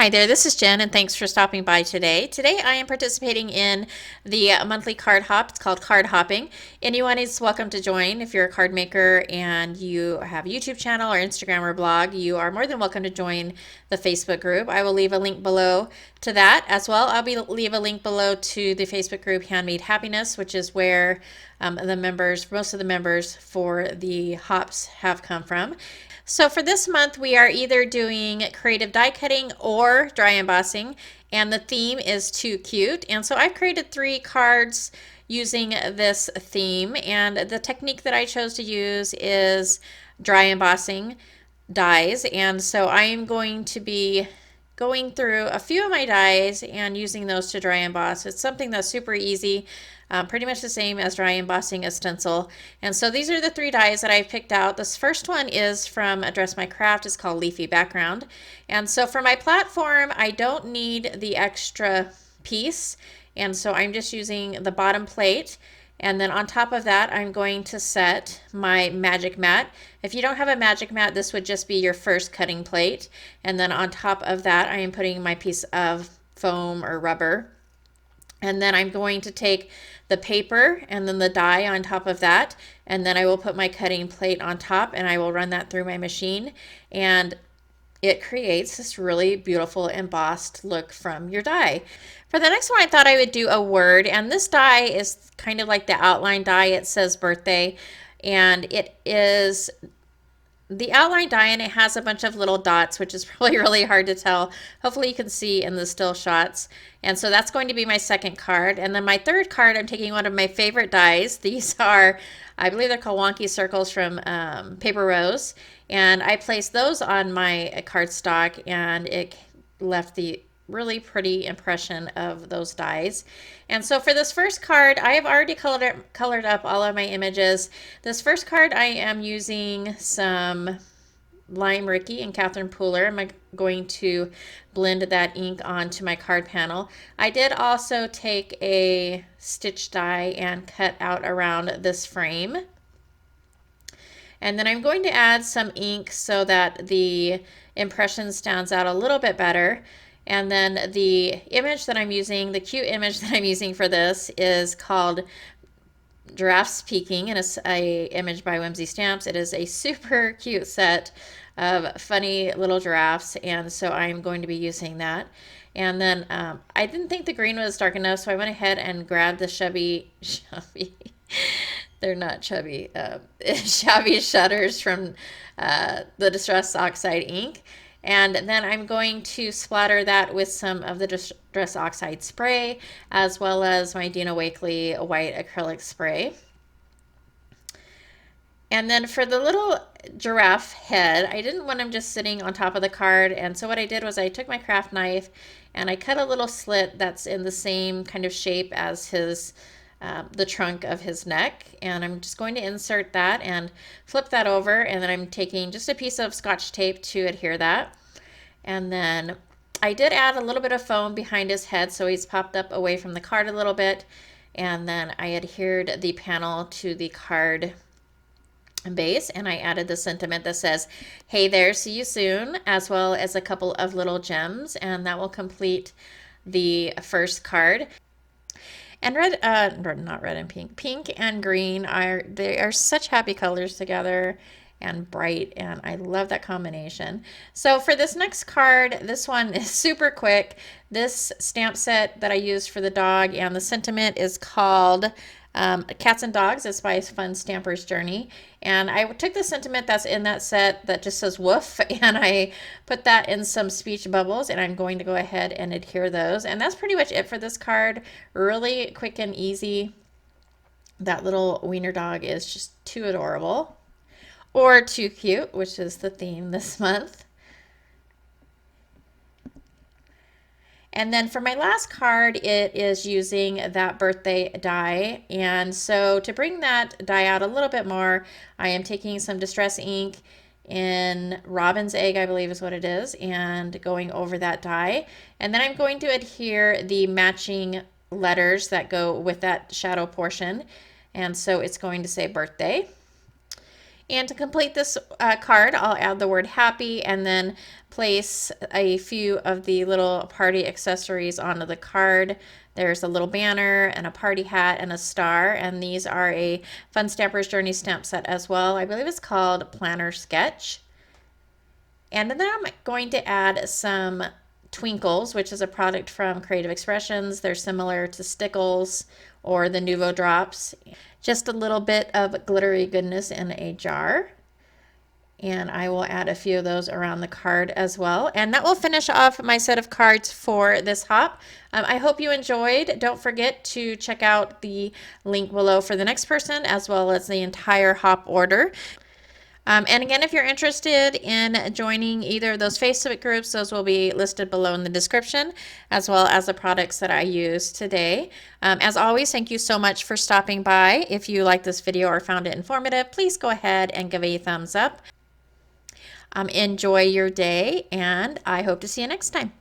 Hi there, this is Jen, and thanks for stopping by today. Today I am participating in the monthly card hop. It's called Card Hopping. Anyone is welcome to join. If you're a card maker and you have a YouTube channel or Instagram or blog, you are more than welcome to join the Facebook group. I will leave a link below to that as well. Leave a link below to the Facebook group Handmade Happiness, which is where most of the members for the hops have come from. So for this month, we are either doing creative die cutting or dry embossing, and the theme is Too Cute. And so I've created 3 cards using this theme, and the technique that I chose to use is dry embossing dies. And so I am going to be going through a few of my dies and using those to dry emboss. It's something that's super easy, pretty much the same as dry embossing a stencil. And so these are the 3 dies that I've picked out. This first one is from Address My Craft. It's called Leafy Background. And so for my platform, I don't need the extra piece. And so I'm just using the bottom plate. And then on top of that, I'm going to set my magic mat. If you don't have a magic mat, this would just be your first cutting plate. And then on top of that, I am putting my piece of foam or rubber. And then I'm going to take the paper and then the die on top of that. And then I will put my cutting plate on top and I will run that through my machine. And it creates this really beautiful embossed look from your die. For the next one, I thought I would do a word, and this die is kind of like the outline die. It says birthday, and it is the outline die, and it has a bunch of little dots, which is probably really hard to tell. Hopefully you can see in the still shots. And so that's going to be my second card. And then my third card, I'm taking one of my favorite dies. These are, I believe they're called wonky circles from Paper Rose. And I placed those on my cardstock, and it left the really pretty impression of those dies. And so for this first card, I have already colored up all of my images. This first card, I am using some Lime Ricky and Catherine Pooler. I'm going to blend that ink onto my card panel. I did also take a stitch die and cut out around this frame. And then I'm going to add some ink so that the impression stands out a little bit better. And then the image that I'm using, the cute image that I'm using for this is called Giraffes Peeking, and it's a image by Whimsy Stamps. It is a super cute set of funny little giraffes, and so I'm going to be using that. And then I didn't think the green was dark enough, so I went ahead and grabbed the chubby they're not chubby, shabby shutters from the Distress Oxide ink. And then I'm going to splatter that with some of the Distress Oxide spray, as well as my Dina Wakley white acrylic spray. And then for the little giraffe head, I didn't want him just sitting on top of the card. And so what I did was I took my craft knife and I cut a little slit that's in the same kind of shape as his the trunk of his neck, and I'm just going to insert that and flip that over, and then I'm taking just a piece of Scotch tape to adhere that. And then I did add a little bit of foam behind his head so he's popped up away from the card a little bit, and then I adhered the panel to the card base, and I added the sentiment that says, "Hey there, see you soon," as well as a couple of little gems, and that will complete the first card. And not red and pink and green they are such happy colors together and bright, and I love that combination. So for this next card, this one is super quick. This stamp set that I used for the dog and the sentiment is called Cats and Dogs. It's by Fun Stamper's Journey. And I took the sentiment that's in that set that just says woof, and I put that in some speech bubbles, and I'm going to go ahead and adhere those. And that's pretty much it for this card. Really quick and easy. That little wiener dog is just too adorable. Or too cute, which is the theme this month. And then for my last card, it is using that birthday die. And so to bring that die out a little bit more, I am taking some Distress ink in Robin's Egg, I believe is what it is, and going over that die. And then I'm going to adhere the matching letters that go with that shadow portion. And so it's going to say birthday. And to complete this card, I'll add the word happy and then place a few of the little party accessories onto the card. There's a little banner and a party hat and a star, and these are a Fun Stampers Journey stamp set as well. I believe it's called Planner Sketch. And then I'm going to add some Twinkles, which is a product from Creative Expressions. They're similar to Stickles or the Nuvo Drops. Just a little bit of glittery goodness in a jar. And I will add a few of those around the card as well. And that will finish off my set of cards for this hop. I hope you enjoyed. Don't forget to check out the link below for the next person, as well as the entire hop order. And again, if you're interested in joining either of those Facebook groups, those will be listed below in the description, as well as the products that I use today. As always, thank you so much for stopping by. If you liked this video or found it informative, please go ahead and give it a thumbs up. Enjoy your day, and I hope to see you next time.